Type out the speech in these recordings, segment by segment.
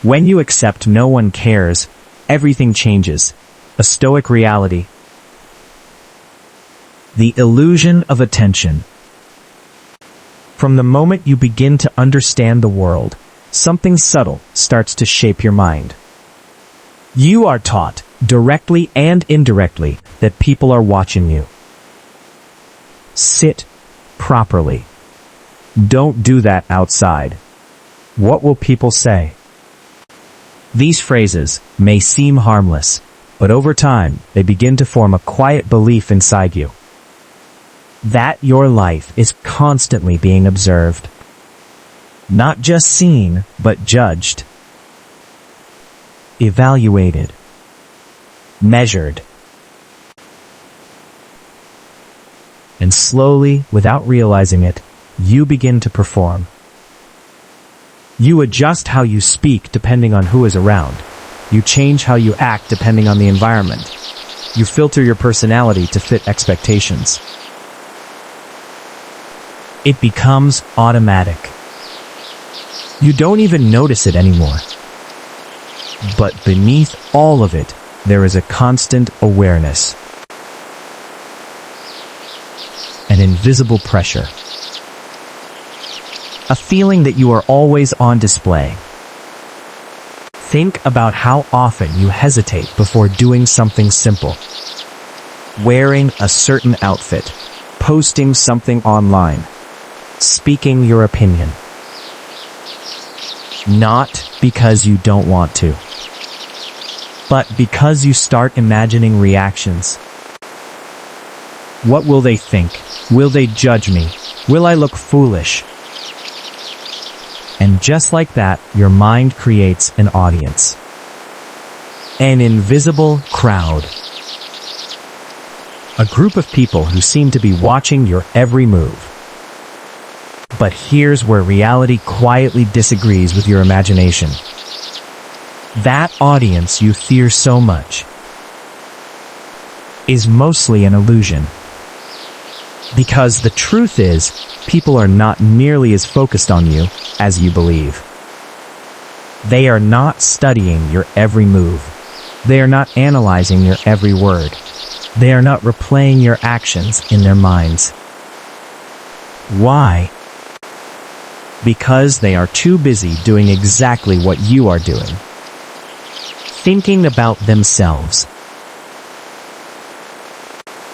When you accept no one cares, everything changes. A Stoic reality. The illusion of attention. From the moment you begin to understand the world, something subtle starts to shape your mind. You are taught, directly and indirectly, that people are watching you. Sit properly. Don't do that outside. What will people say? These phrases may seem harmless, but over time, they begin to form a quiet belief inside you that your life is constantly being observed. Not just seen, but judged, evaluated, measured. And slowly, without realizing it, you begin to perform. You adjust how you speak depending on who is around. You change how you act depending on the environment. You filter your personality to fit expectations. It becomes automatic. You don't even notice it anymore. But beneath all of it, there is a constant awareness. An invisible pressure. A feeling that you are always on display. Think about how often you hesitate before doing something simple. Wearing a certain outfit, posting something online, speaking your opinion. Not because you don't want to, but because you start imagining reactions. What will they think? Will they judge me? Will I look foolish? And just like that, your mind creates an audience. An invisible crowd. A group of people who seem to be watching your every move. But here's where reality quietly disagrees with your imagination. That audience you fear so much is mostly an illusion. Because the truth is, people are not nearly as focused on you as you believe. They are not studying your every move. They are not analyzing your every word. They are not replaying your actions in their minds. Why? Because they are too busy doing exactly what you are doing. Thinking about themselves.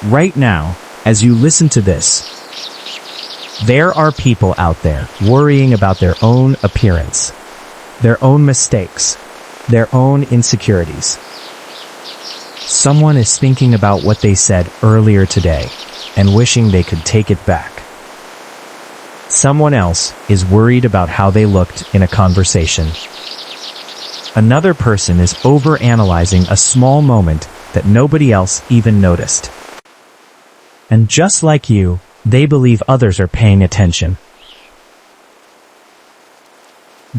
Right now, as you listen to this, there are people out there worrying about their own appearance, their own mistakes, their own insecurities. Someone is thinking about what they said earlier today and wishing they could take it back. Someone else is worried about how they looked in a conversation. Another person is overanalyzing a small moment that nobody else even noticed. And just like you, they believe others are paying attention.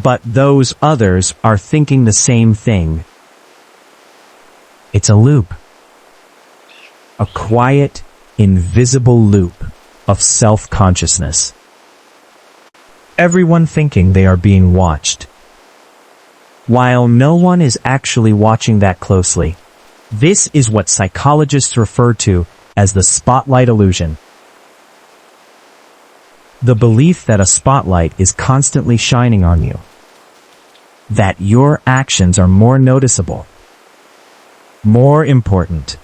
But those others are thinking the same thing. It's a loop. A quiet, invisible loop of self-consciousness. Everyone thinking they are being watched. While no one is actually watching that closely. This is what psychologists refer to as the spotlight illusion. The belief that a spotlight is constantly shining on you. That your actions are more noticeable, more important,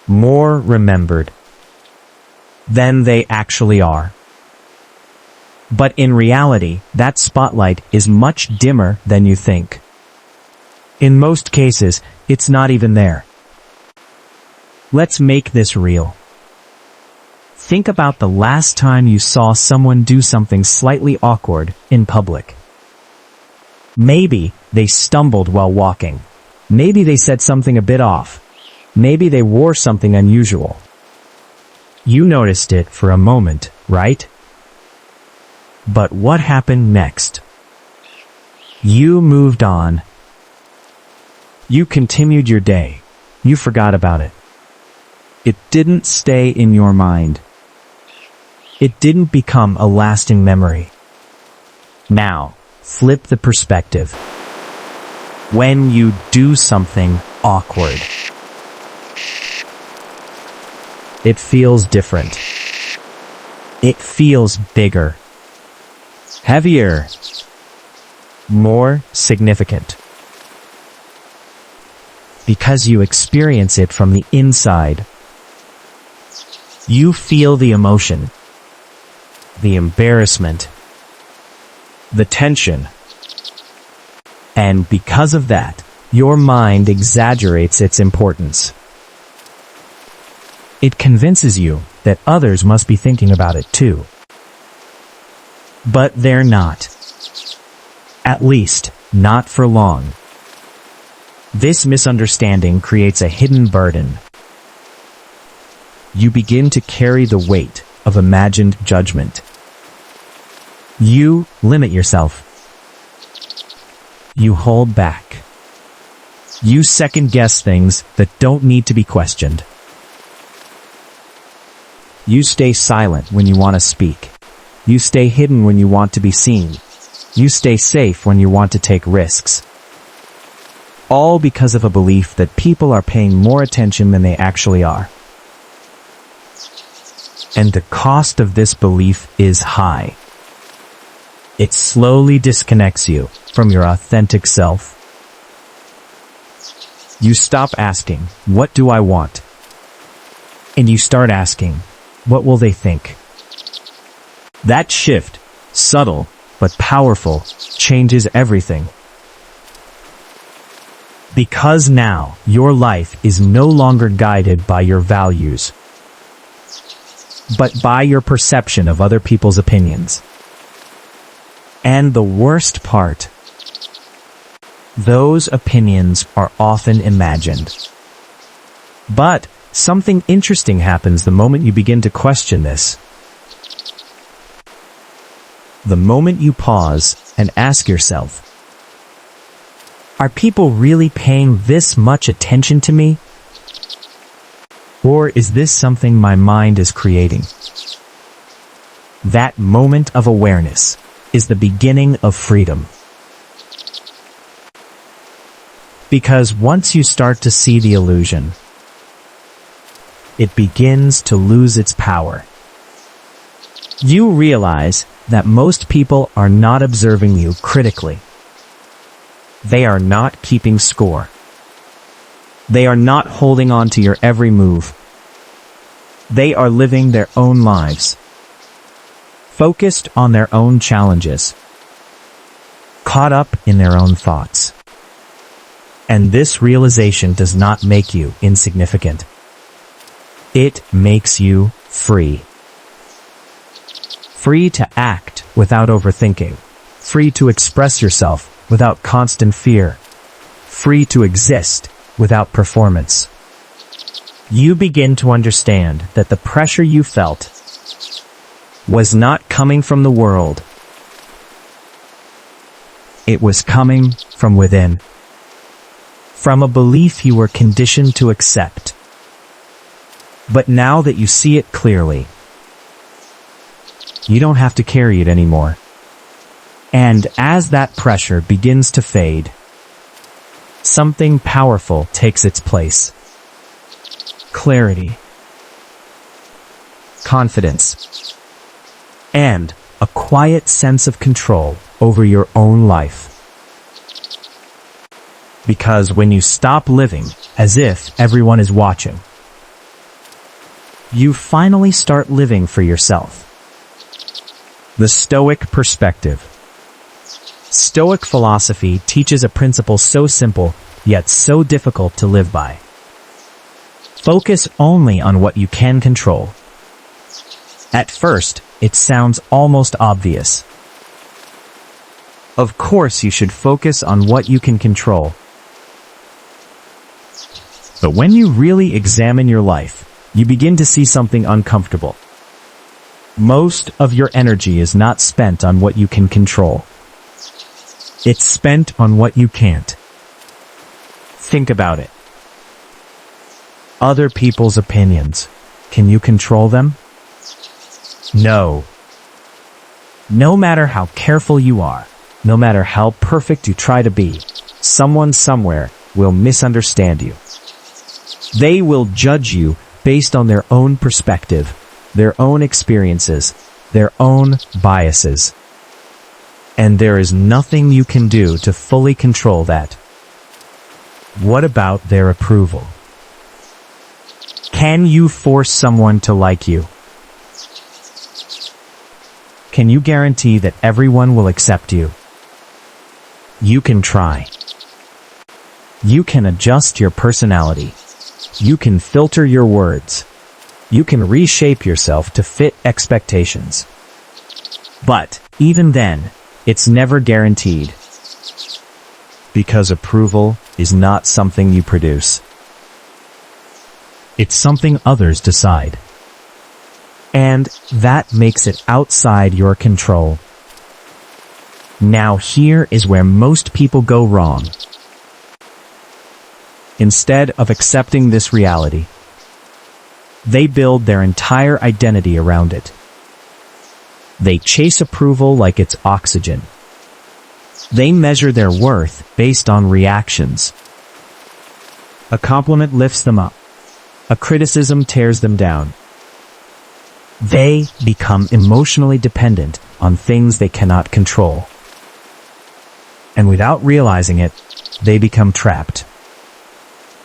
more remembered than they actually are. But in reality, that spotlight is much dimmer than you think. In most cases, it's not even there. Let's make this real. Think about the last time you saw someone do something slightly awkward in public. Maybe they stumbled while walking. Maybe they said something a bit off. Maybe they wore something unusual. You noticed it for a moment, right? But what happened next? You moved on. You continued your day. You forgot about it. It didn't stay in your mind. It didn't become a lasting memory. Now, flip the perspective. When you do something awkward, it feels different. It feels bigger, heavier, more significant. Because you experience it from the inside. You feel the emotion, the embarrassment, the tension. And because of that, your mind exaggerates its importance. It convinces you that others must be thinking about it too. But they're not. At least, not for long. This misunderstanding creates a hidden burden. You begin to carry the weight of imagined judgment. You limit yourself. You hold back. You second-guess things that don't need to be questioned. You stay silent when you want to speak. You stay hidden when you want to be seen. You stay safe when you want to take risks. All because of a belief that people are paying more attention than they actually are. And the cost of this belief is high. It slowly disconnects you from your authentic self. You stop asking, "What do I want?" And you start asking, "What will they think?" That shift, subtle but powerful, changes everything. Because now, your life is no longer guided by your values, but by your perception of other people's opinions. And the worst part, those opinions are often imagined. But something interesting happens the moment you begin to question this. The moment you pause and ask yourself, are people really paying this much attention to me? Or is this something my mind is creating? That moment of awareness is the beginning of freedom. Because once you start to see the illusion, it begins to lose its power. You realize that most people are not observing you critically. They are not keeping score. They are not holding on to your every move. They are living their own lives, focused on their own challenges, caught up in their own thoughts. And this realization does not make you insignificant. It makes you free. Free to act without overthinking. Free to express yourself without constant fear. Free to exist without performance. You begin to understand that the pressure you felt was not coming from the world. It was coming from within. From a belief you were conditioned to accept. But now that you see it clearly, you don't have to carry it anymore. And as that pressure begins to fade, something powerful takes its place. Clarity, confidence, and a quiet sense of control over your own life. Because when you stop living as if everyone is watching, you finally start living for yourself. The Stoic perspective. Stoic philosophy teaches a principle so simple, yet so difficult to live by. Focus only on what you can control. At first, it sounds almost obvious. Of course you should focus on what you can control. But when you really examine your life, you begin to see something uncomfortable. Most of your energy is not spent on what you can control. It's spent on what you can't. Think about it. Other people's opinions. Can you control them? No. No matter how careful you are, No matter how perfect you try to be, someone somewhere will misunderstand you. They will judge you based on their own perspective, their own experiences, their own biases. And there is nothing you can do to fully control that. What about their approval? Can you force someone to like you? Can you guarantee that everyone will accept you? You can try. You can adjust your personality. You can filter your words. You can reshape yourself to fit expectations. But, even then, it's never guaranteed. Because approval is not something you produce. It's something others decide. And that makes it outside your control. Now here is where most people go wrong. Instead of accepting this reality, they build their entire identity around it. They chase approval like it's oxygen. They measure their worth based on reactions. A compliment lifts them up. A criticism tears them down. They become emotionally dependent on things they cannot control. And without realizing it, they become trapped.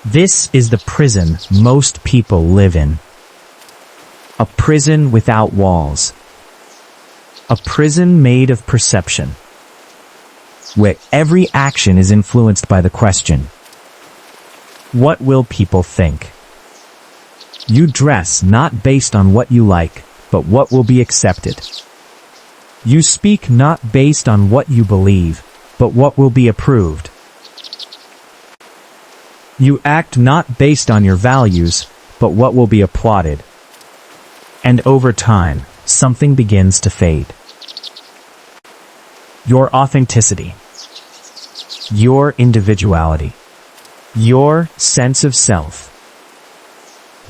This is the prison most people live in. A prison without walls. A prison made of perception, where every action is influenced by the question, what will people think? You dress not based on what you like, but what will be accepted. You speak not based on what you believe, but what will be approved. You act not based on your values, but what will be applauded. And over time, something begins to fade. Your authenticity. Your individuality. Your sense of self.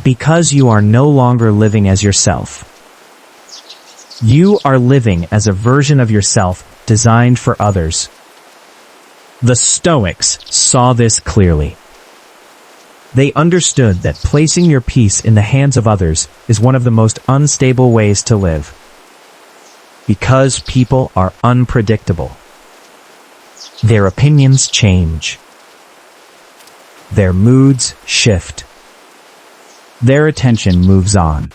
Because you are no longer living as yourself. You are living as a version of yourself designed for others. The Stoics saw this clearly. They understood that placing your peace in the hands of others is one of the most unstable ways to live. Because people are unpredictable. Their opinions change. Their moods shift. Their attention moves on.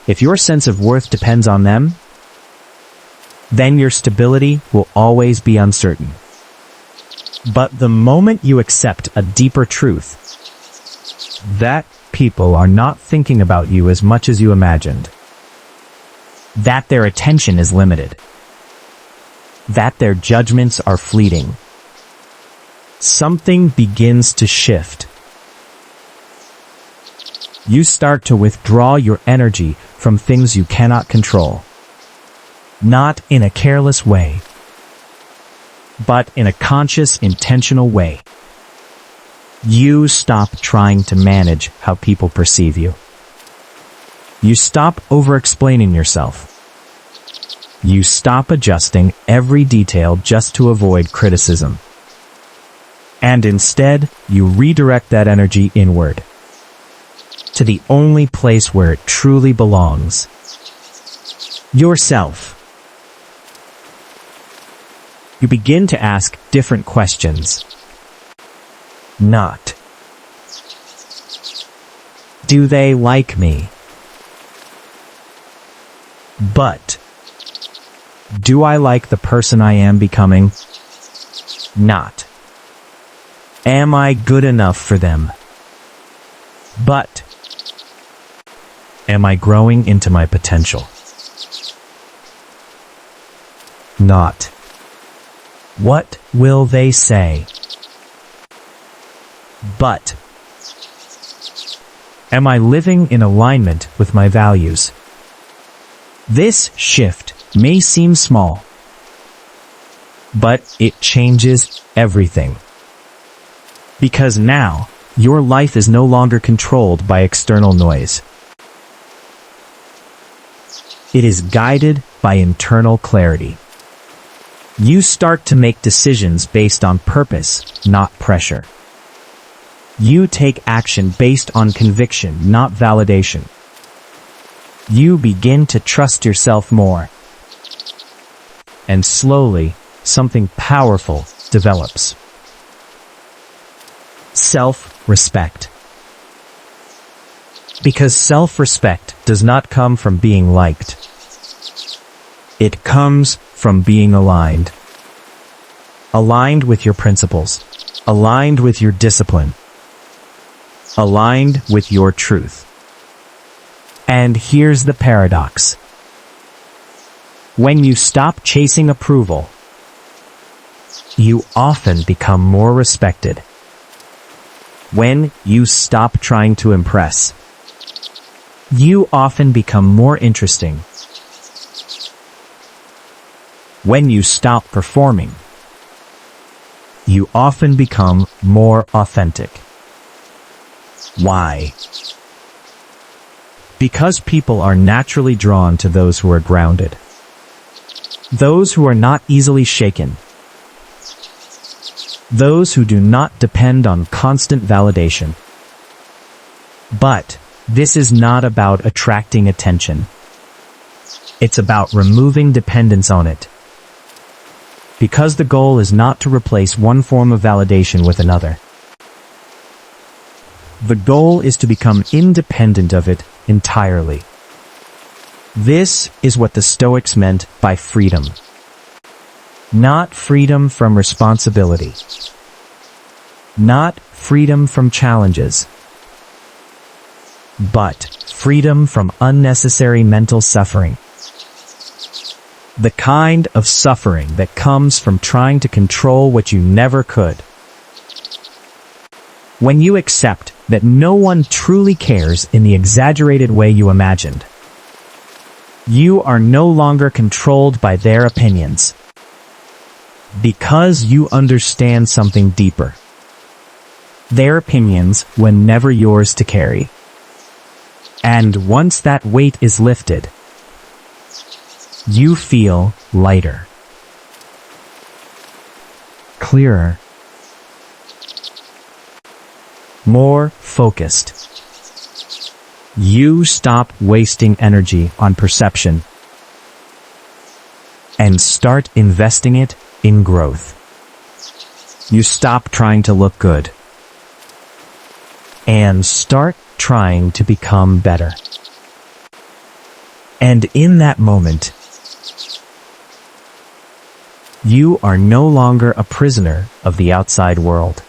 If your sense of worth depends on them, then your stability will always be uncertain. But the moment you accept a deeper truth, that people are not thinking about you as much as you imagined, that their attention is limited, that their judgments are fleeting, something begins to shift. You start to withdraw your energy from things you cannot control. Not in a careless way, but in a conscious, intentional way. You stop trying to manage how people perceive you. You stop over-explaining yourself. You stop adjusting every detail just to avoid criticism. And instead, you redirect that energy inward, to the only place where it truly belongs. Yourself. You begin to ask different questions. Not, do they like me? But, do I like the person I am becoming? Not, am I good enough for them? But, am I growing into my potential? Not, what will they say? But, am I living in alignment with my values? This shift may seem small, but it changes everything. Because now, your life is no longer controlled by external noise. It is guided by internal clarity. You start to make decisions based on purpose, not pressure. You take action based on conviction, not validation. You begin to trust yourself more. And slowly, something powerful develops. Self-respect. Because self-respect does not come from being liked. It comes from being aligned. Aligned with your principles. Aligned with your discipline. Aligned with your truth. And here's the paradox. When you stop chasing approval, you often become more respected. When you stop trying to impress, you often become more interesting. When you stop performing, you often become more authentic. Why? Because people are naturally drawn to those who are grounded. Those who are not easily shaken. Those who do not depend on constant validation. But this is not about attracting attention. It's about removing dependence on it. Because the goal is not to replace one form of validation with another. The goal is to become independent of it entirely. This is what the Stoics meant by freedom. Not freedom from responsibility. Not freedom from challenges. But freedom from unnecessary mental suffering. The kind of suffering that comes from trying to control what you never could. When you accept that no one truly cares in the exaggerated way you imagined, you are no longer controlled by their opinions. Because you understand something deeper. Their opinions were never yours to carry. And once that weight is lifted, you feel lighter. Clearer. More focused. You stop wasting energy on perception and start investing it in growth. You stop trying to look good and start trying to become better. And in that moment, you are no longer a prisoner of the outside world.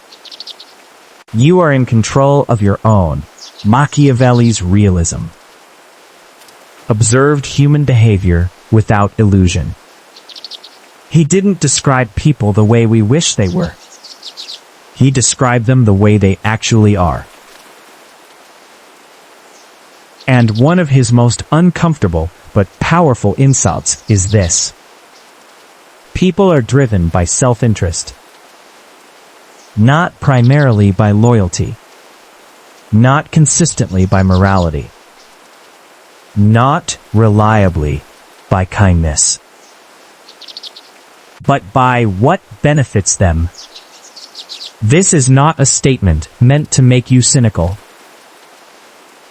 You are in control of your own. Machiavelli's realism. Observed human behavior without illusion. He didn't describe people the way we wish they were. He described them the way they actually are. And one of his most uncomfortable but powerful insights is this. People are driven by self-interest. Not primarily by loyalty. Not consistently by morality. Not reliably by kindness. But by what benefits them. This is not a statement meant to make you cynical.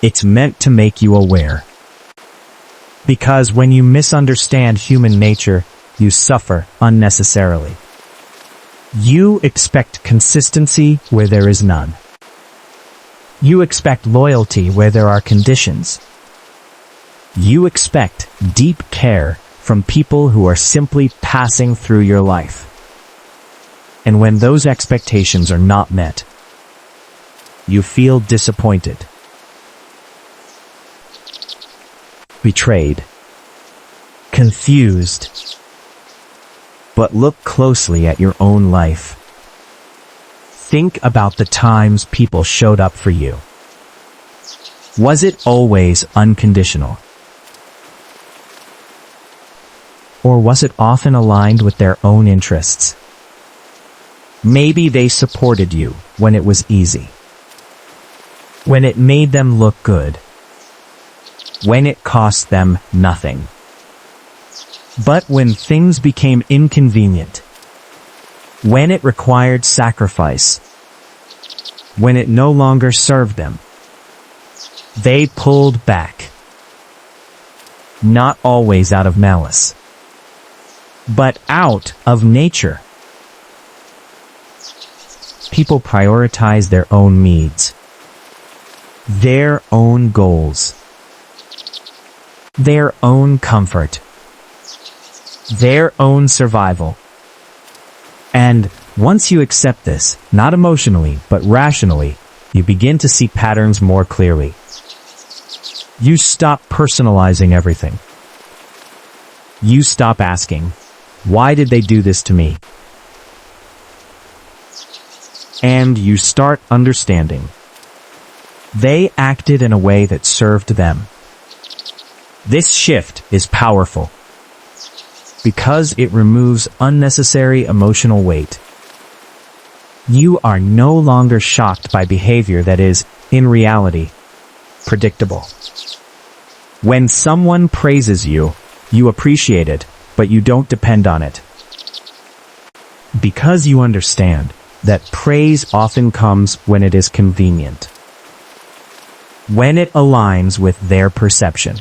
It's meant to make you aware. Because when you misunderstand human nature, you suffer unnecessarily. You expect consistency where there is none. You expect loyalty where there are conditions. You expect deep care from people who are simply passing through your life. And when those expectations are not met, you feel disappointed, betrayed, confused. But look closely at your own life. Think about the times people showed up for you. Was it always unconditional? Or was it often aligned with their own interests? Maybe they supported you when it was easy. When it made them look good. When it cost them nothing. But when things became inconvenient, when it required sacrifice, when it no longer served them, they pulled back. Not always out of malice, but out of nature. People prioritize their own needs, their own goals, their own comfort, their own survival. And once you accept this, not emotionally, but rationally, you begin to see patterns more clearly. You stop personalizing everything. You stop asking, why did they do this to me? And you start understanding. They acted in a way that served them. This shift is powerful because it removes unnecessary emotional weight. You are no longer shocked by behavior that is, in reality, predictable. When someone praises you, you appreciate it, but you don't depend on it. Because you understand that praise often comes when it is convenient, when it aligns with their perception,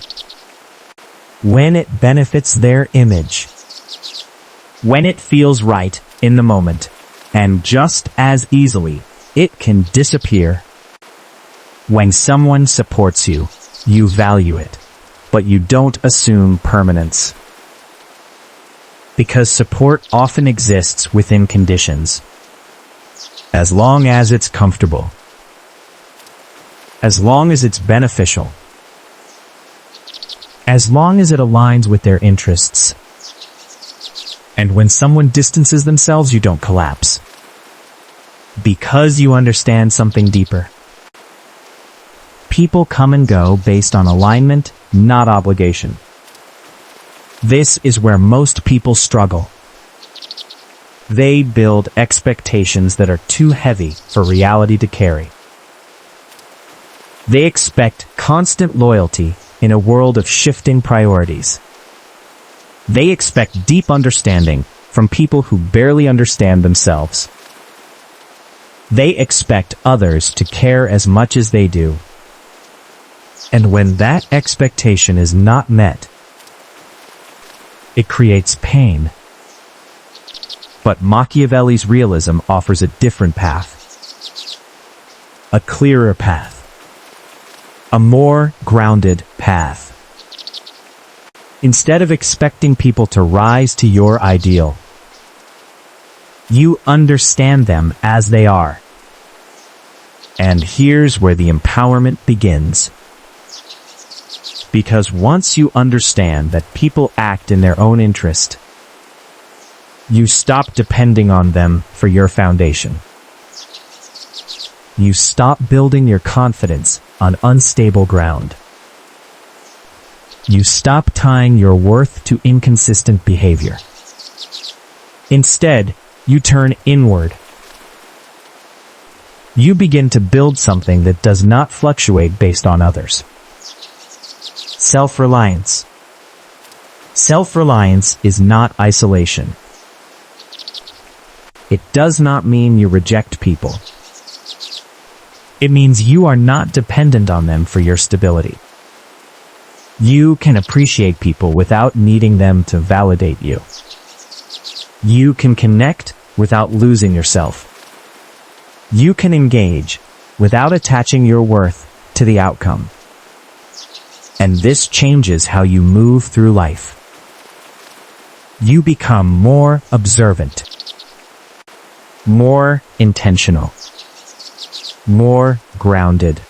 when it benefits their image, when it feels right in the moment, and just as easily, it can disappear. When someone supports you, you value it, but you don't assume permanence. Because support often exists within conditions. As long as it's comfortable. As long as it's beneficial. As long as it aligns with their interests. And when someone distances themselves, you don't collapse. Because you understand something deeper. People come and go based on alignment, not obligation. This is where most people struggle. They build expectations that are too heavy for reality to carry. They expect constant loyalty in a world of shifting priorities. They expect deep understanding from people who barely understand themselves. They expect others to care as much as they do. And when that expectation is not met, it creates pain. But Machiavelli's realism offers a different path. A clearer path. A more grounded path. Instead of expecting people to rise to your ideal, you understand them as they are. And here's where the empowerment begins. Because once you understand that people act in their own interest, you stop depending on them for your foundation. You stop building your confidence on unstable ground. You stop tying your worth to inconsistent behavior. Instead, you turn inward. You begin to build something that does not fluctuate based on others. Self-reliance. Self-reliance is not isolation. It does not mean you reject people. It means you are not dependent on them for your stability. You can appreciate people without needing them to validate you. You can connect without losing yourself. You can engage without attaching your worth to the outcome. And this changes how you move through life. You become more observant, more intentional, more grounded.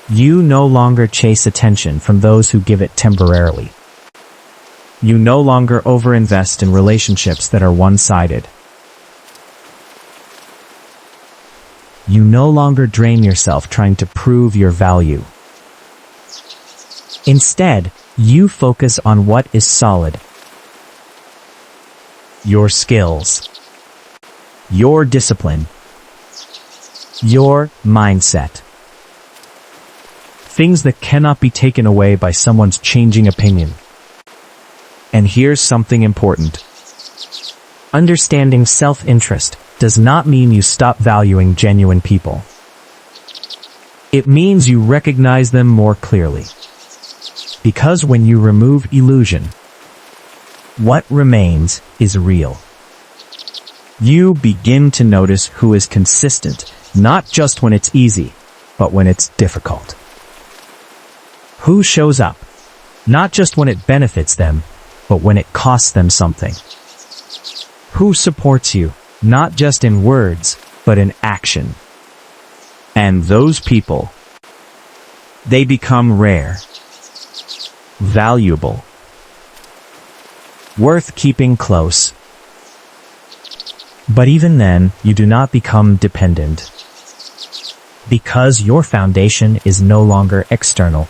You no longer chase attention from those who give it temporarily. You no longer overinvest in relationships that are one-sided. You no longer drain yourself trying to prove your value. Instead, you focus on what is solid. Your skills. Your discipline. Your mindset. Things that cannot be taken away by someone's changing opinion. And here's something important. Understanding self-interest does not mean you stop valuing genuine people. It means you recognize them more clearly. Because when you remove illusion, what remains is real. You begin to notice who is consistent, not just when it's easy, but when it's difficult. Who shows up, not just when it benefits them, but when it costs them something. Who supports you, not just in words, but in action. And those people, they become rare, valuable, worth keeping close. But even then, you do not become dependent, because your foundation is no longer external.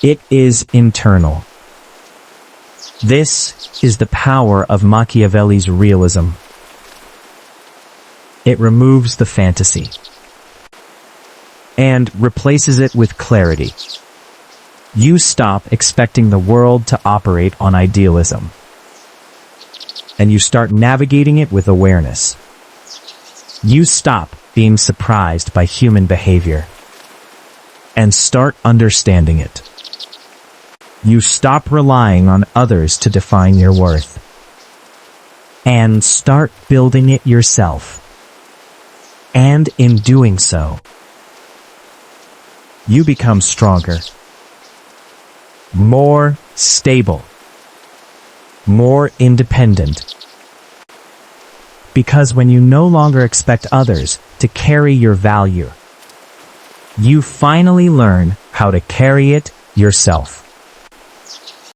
It is internal. This is the power of Machiavelli's realism. It removes the fantasy and replaces it with clarity. You stop expecting the world to operate on idealism, and you start navigating it with awareness. You stop being surprised by human behavior and start understanding it. You stop relying on others to define your worth and start building it yourself. And in doing so, you become stronger, more stable, more independent. Because when you no longer expect others to carry your value, you finally learn how to carry it yourself.